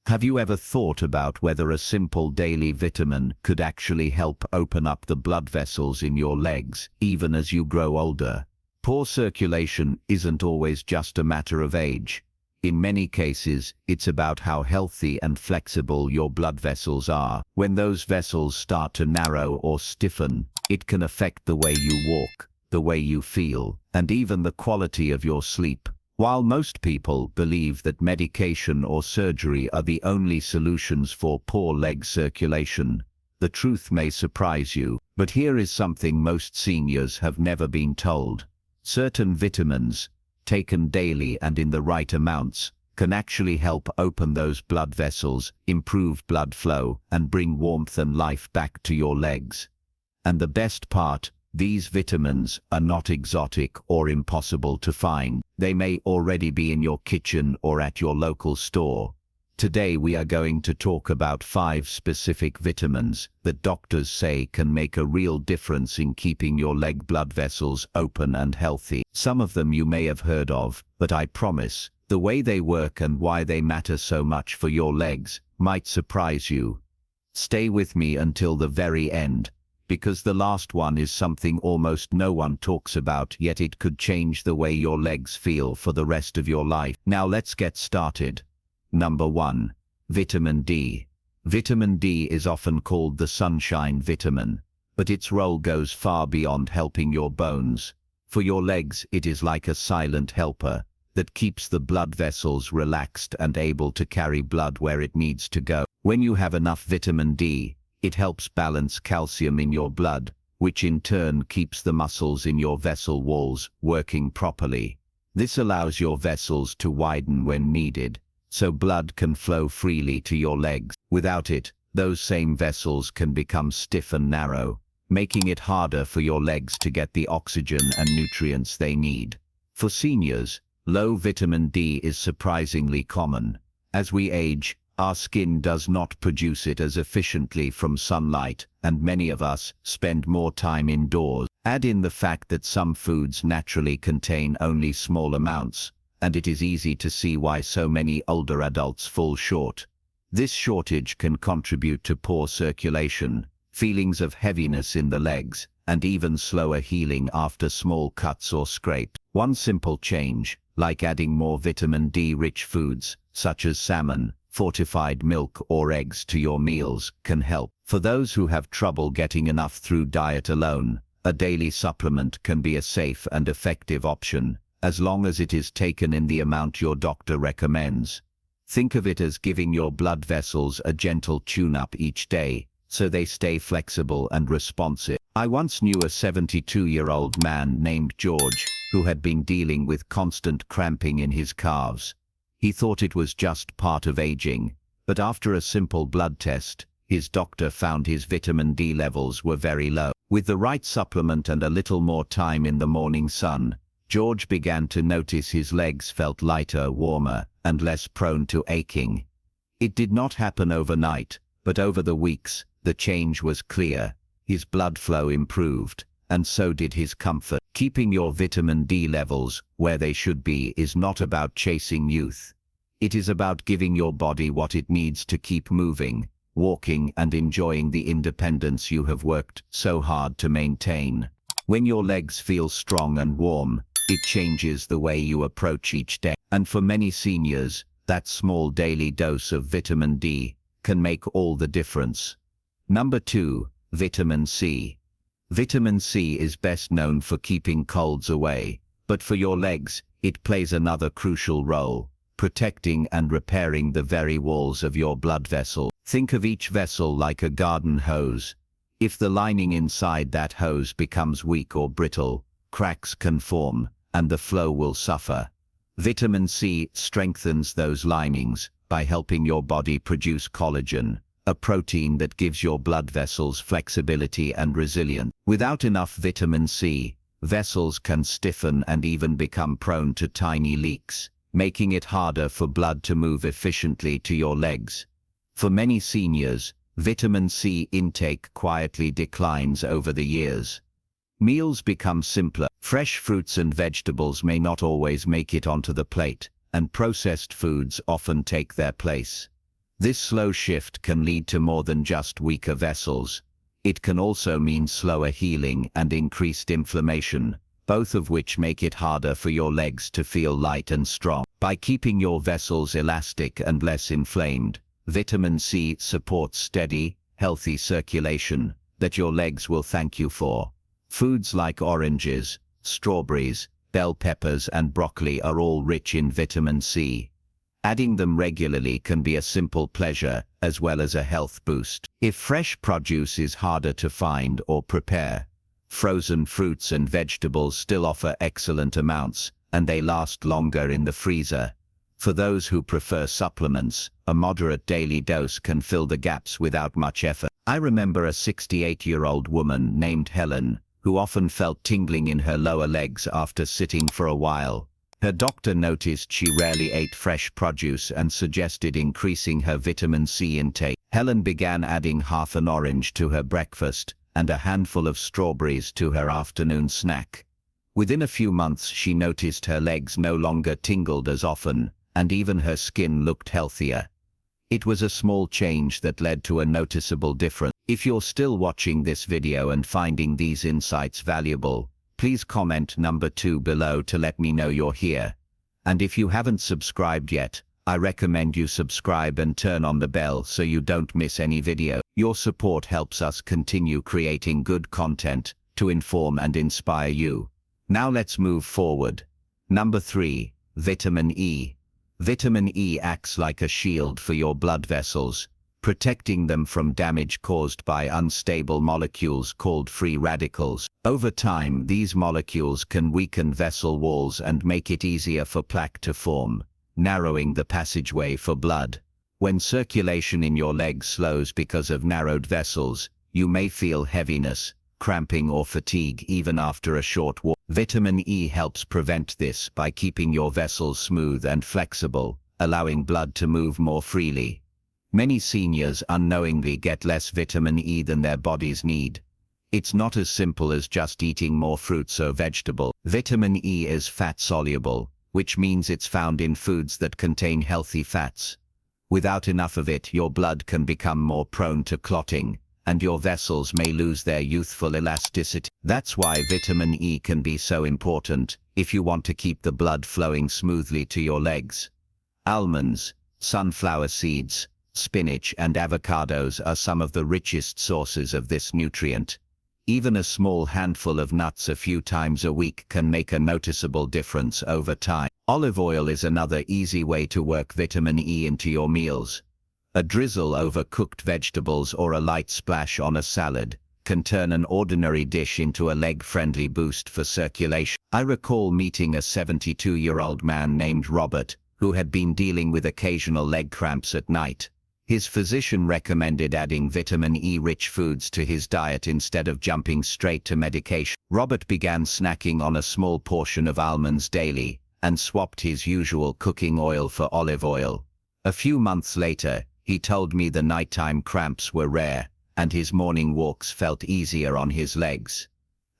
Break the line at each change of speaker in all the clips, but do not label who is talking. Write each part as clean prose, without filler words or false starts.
Have you ever thought about whether a simple daily vitamin could actually help open up the blood vessels in your legs, even as you grow older? Poor circulation isn't always just a matter of age. In many cases, it's about how healthy and flexible your blood vessels are. When those vessels start to narrow or stiffen, it can affect the way you walk, the way you feel, and even the quality of your sleep. While most people believe that medication or surgery are the only solutions for poor leg circulation, the truth may surprise you. But here is something most seniors have never been told. Certain vitamins, taken daily and in the right amounts, can actually help open those blood vessels, improve blood flow, and bring warmth and life back to your legs. And the best part, these vitamins are not exotic or impossible to find. They may already be in your kitchen or at your local store. Today we are going to talk about 5 specific vitamins that doctors say can make a real difference in keeping your leg blood vessels open and healthy. Some of them you may have heard of, but I promise, the way they work and why they matter so much for your legs might surprise you. Stay with me until the very end, because the last one is something almost no one talks about, yet it could change the way your legs feel for the rest of your life. Now let's get started. Number 1. Vitamin D. Vitamin D is often called the sunshine vitamin, but its role goes far beyond helping your bones. For your legs, it is like a silent helper that keeps the blood vessels relaxed and able to carry blood where it needs to go. When you have enough vitamin D, it helps balance calcium in your blood, which in turn keeps the muscles in your vessel walls working properly. This allows your vessels to widen when needed, so blood can flow freely to your legs. Without it, those same vessels can become stiff and narrow, making it harder for your legs to get the oxygen and nutrients they need. For seniors, low vitamin D is surprisingly common. As we age, our skin does not produce it as efficiently from sunlight, and many of us spend more time indoors. Add in the fact that some foods naturally contain only small amounts, and it is easy to see why so many older adults fall short. This shortage can contribute to poor circulation, feelings of heaviness in the legs, and even slower healing after small cuts or scrapes. One simple change, like adding more vitamin D-rich foods, such as salmon, fortified milk or eggs to your meals, can help. For those who have trouble getting enough through diet alone, a daily supplement can be a safe and effective option, as long as it is taken in the amount your doctor recommends. Think of it as giving your blood vessels a gentle tune-up each day, so they stay flexible and responsive. I once knew a 72-year-old man named George, who had been dealing with constant cramping in his calves. He thought it was just part of aging, but after a simple blood test, his doctor found his vitamin D levels were very low. With the right supplement and a little more time in the morning sun, George began to notice his legs felt lighter, warmer, and less prone to aching. It did not happen overnight, but over the weeks, the change was clear. His blood flow improved, and so did his comfort. Keeping your vitamin D levels where they should be is not about chasing youth. It is about giving your body what it needs to keep moving, walking, and enjoying the independence you have worked so hard to maintain. When your legs feel strong and warm, it changes the way you approach each day. And for many seniors, that small daily dose of vitamin D can make all the difference. Number 2. Vitamin C. Vitamin C is best known for keeping colds away, but for your legs, it plays another crucial role, protecting and repairing the very walls of your blood vessel. Think of each vessel like a garden hose. If the lining inside that hose becomes weak or brittle, cracks can form, and the flow will suffer. Vitamin C strengthens those linings by helping your body produce collagen, a protein that gives your blood vessels flexibility and resilience. Without enough vitamin C, vessels can stiffen and even become prone to tiny leaks, making it harder for blood to move efficiently to your legs. For many seniors, vitamin C intake quietly declines over the years. Meals become simpler. Fresh fruits and vegetables may not always make it onto the plate, and processed foods often take their place. This slow shift can lead to more than just weaker vessels. It can also mean slower healing and increased inflammation, both of which make it harder for your legs to feel light and strong. By keeping your vessels elastic and less inflamed, vitamin C supports steady, healthy circulation that your legs will thank you for. Foods like oranges, strawberries, bell peppers and broccoli are all rich in vitamin C. Adding them regularly can be a simple pleasure as well as a health boost. If fresh produce is harder to find or prepare, frozen fruits and vegetables still offer excellent amounts, and they last longer in the freezer. For those who prefer supplements, a moderate daily dose can fill the gaps without much effort. I remember a 68-year-old woman named Helen, who often felt tingling in her lower legs after sitting for a while. Her doctor noticed she rarely ate fresh produce and suggested increasing her vitamin C intake. Helen began adding half an orange to her breakfast and a handful of strawberries to her afternoon snack. Within a few months she noticed her legs no longer tingled as often, and even her skin looked healthier. It was a small change that led to a noticeable difference. If you're still watching this video and finding these insights valuable, please comment number 2 below to let me know you're here. And if you haven't subscribed yet, I recommend you subscribe and turn on the bell so you don't miss any video. Your support helps us continue creating good content to inform and inspire you. Now let's move forward. Number 3, vitamin E. Vitamin E acts like a shield for your blood vessels, protecting them from damage caused by unstable molecules called free radicals. Over time, these molecules can weaken vessel walls and make it easier for plaque to form, narrowing the passageway for blood. When circulation in your legs slows because of narrowed vessels, you may feel heaviness, cramping or fatigue even after a short walk. Vitamin E helps prevent this by keeping your vessels smooth and flexible, allowing blood to move more freely. Many seniors unknowingly get less vitamin E than their bodies need. It's not as simple as just eating more fruits or vegetables. Vitamin E is fat-soluble, which means it's found in foods that contain healthy fats. Without enough of it, your blood can become more prone to clotting, and your vessels may lose their youthful elasticity. That's why vitamin E can be so important if you want to keep the blood flowing smoothly to your legs. Almonds, sunflower seeds, spinach and avocados are some of the richest sources of this nutrient. Even a small handful of nuts a few times a week can make a noticeable difference over time. Olive oil is another easy way to work vitamin E into your meals. A drizzle over cooked vegetables or a light splash on a salad can turn an ordinary dish into a leg-friendly boost for circulation. I recall meeting a 72-year-old man named Robert, who had been dealing with occasional leg cramps at night. His physician recommended adding vitamin E-rich foods to his diet instead of jumping straight to medication. Robert began snacking on a small portion of almonds daily and swapped his usual cooking oil for olive oil. A few months later, he told me the nighttime cramps were rare and his morning walks felt easier on his legs.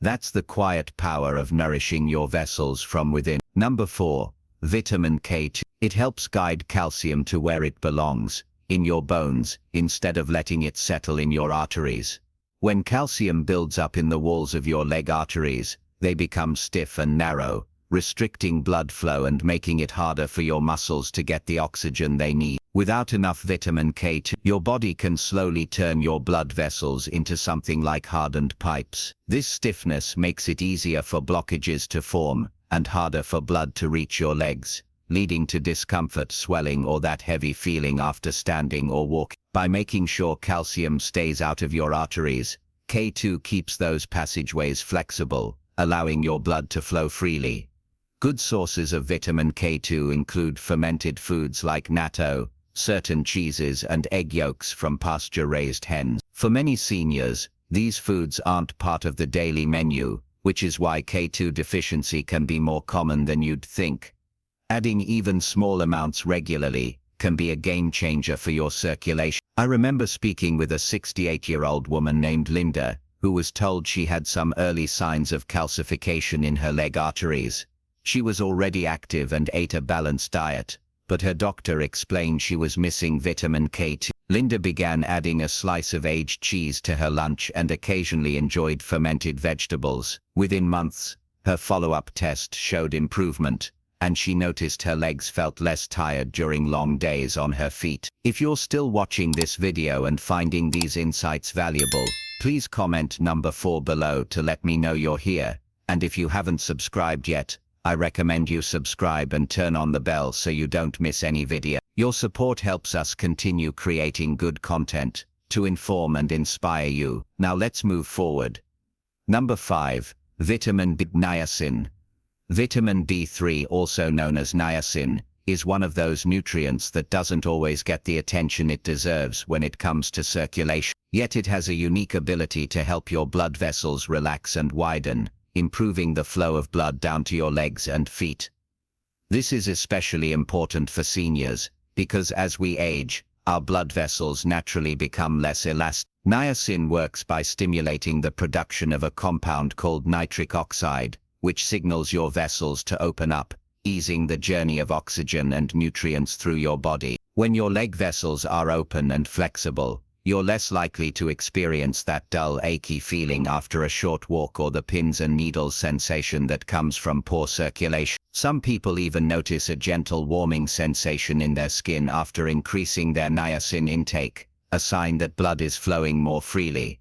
That's the quiet power of nourishing your vessels from within. Number 4, vitamin K2. It helps guide calcium to where it belongs, in your bones, instead of letting it settle in your arteries. When calcium builds up in the walls of your leg arteries, they become stiff and narrow, restricting blood flow and making it harder for your muscles to get the oxygen they need. Without enough vitamin K2, your body can slowly turn your blood vessels into something like hardened pipes. This stiffness makes it easier for blockages to form and harder for blood to reach your legs, leading to discomfort, swelling, or that heavy feeling after standing or walking. By making sure calcium stays out of your arteries, K2 keeps those passageways flexible, allowing your blood to flow freely. Good sources of vitamin K2 include fermented foods like natto, certain cheeses, and egg yolks from pasture-raised hens. For many seniors, these foods aren't part of the daily menu, which is why K2 deficiency can be more common than you'd think. Adding even small amounts regularly can be a game changer for your circulation. I remember speaking with a 68-year-old woman named Linda, who was told she had some early signs of calcification in her leg arteries. She was already active and ate a balanced diet, but her doctor explained she was missing vitamin K2. Linda began adding a slice of aged cheese to her lunch and occasionally enjoyed fermented vegetables. Within months, her follow-up test showed improvement, and she noticed her legs felt less tired during long days on her feet. If you're still watching this video and finding these insights valuable, please comment number 4 below to let me know you're here. And if you haven't subscribed yet, I recommend you subscribe and turn on the bell so you don't miss any video. Your support helps us continue creating good content to inform and inspire you. Now let's move forward. Number 5. Vitamin B. Niacin. Vitamin B3, also known as niacin, is one of those nutrients that doesn't always get the attention it deserves when it comes to circulation. Yet it has a unique ability to help your blood vessels relax and widen, improving the flow of blood down to your legs and feet. This is especially important for seniors, because as we age, our blood vessels naturally become less elastic. Niacin works by stimulating the production of a compound called nitric oxide, which signals your vessels to open up, easing the journey of oxygen and nutrients through your body. When your leg vessels are open and flexible, you're less likely to experience that dull, achy feeling after a short walk or the pins and needles sensation that comes from poor circulation. Some people even notice a gentle warming sensation in their skin after increasing their niacin intake, a sign that blood is flowing more freely.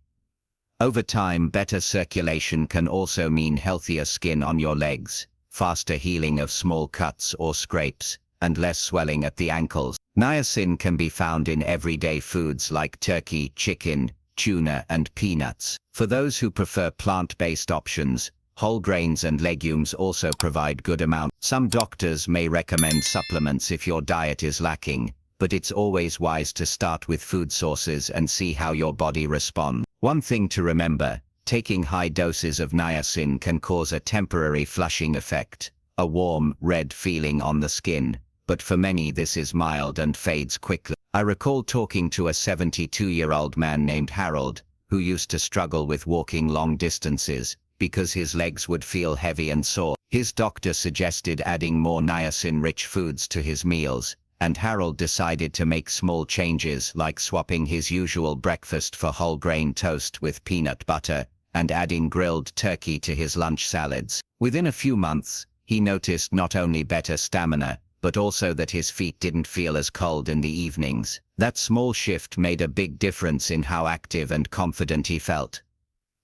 Over time, better circulation can also mean healthier skin on your legs, faster healing of small cuts or scrapes, and less swelling at the ankles. Niacin can be found in everyday foods like turkey, chicken, tuna, and peanuts. For those who prefer plant-based options, whole grains and legumes also provide good amounts. Some doctors may recommend supplements if your diet is lacking, but it's always wise to start with food sources and see how your body responds. One thing to remember, taking high doses of niacin can cause a temporary flushing effect, a warm, red feeling on the skin, but for many this is mild and fades quickly. I recall talking to a 72-year-old man named Harold, who used to struggle with walking long distances, because his legs would feel heavy and sore. His doctor suggested adding more niacin-rich foods to his meals, and Harold decided to make small changes like swapping his usual breakfast for whole grain toast with peanut butter, and adding grilled turkey to his lunch salads. Within a few months, he noticed not only better stamina, but also that his feet didn't feel as cold in the evenings. That small shift made a big difference in how active and confident he felt.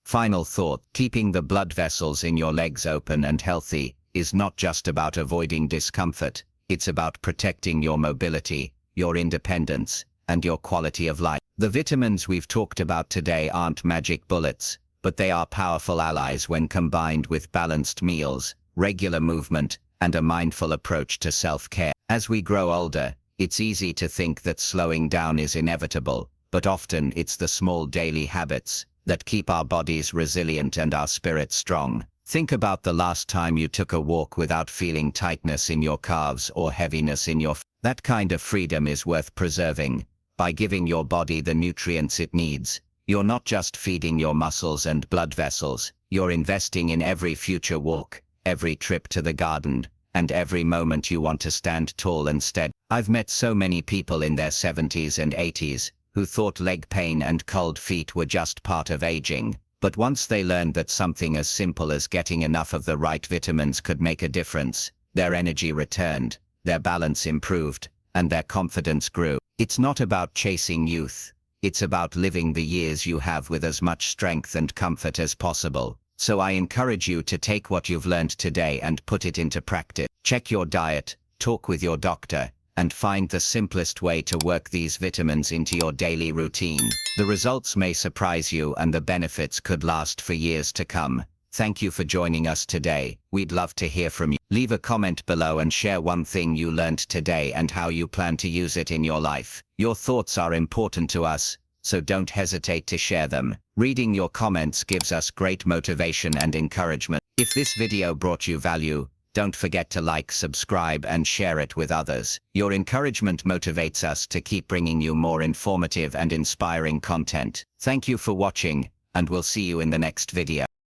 Final thought: keeping the blood vessels in your legs open and healthy is not just about avoiding discomfort, it's about protecting your mobility, your independence, and your quality of life. The vitamins we've talked about today aren't magic bullets, but they are powerful allies when combined with balanced meals, regular movement, and a mindful approach to self-care. As we grow older, it's easy to think that slowing down is inevitable, but often it's the small daily habits that keep our bodies resilient and our spirits strong. Think about the last time you took a walk without feeling tightness in your calves or heaviness in your That kind of freedom is worth preserving. By giving your body the nutrients it needs, you're not just feeding your muscles and blood vessels, you're investing in every future walk, every trip to the garden, and every moment you want to stand tall and steady. I've met so many people in their 70s and 80s who thought leg pain and cold feet were just part of aging, but once they learned that something as simple as getting enough of the right vitamins could make a difference, their energy returned, their balance improved, and their confidence grew. It's not about chasing youth, it's about living the years you have with as much strength and comfort as possible. So I encourage you to take what you've learned today and put it into practice. Check your diet, talk with your doctor, and find the simplest way to work these vitamins into your daily routine. The results may surprise you and the benefits could last for years to come. Thank you for joining us today. We'd love to hear from you. Leave a comment below and share one thing you learned today and how you plan to use it in your life. Your thoughts are important to us, so don't hesitate to share them. Reading your comments gives us great motivation and encouragement. If this video brought you value, don't forget to like, subscribe, and share it with others. Your encouragement motivates us to keep bringing you more informative and inspiring content. Thank you for watching, and we'll see you in the next video.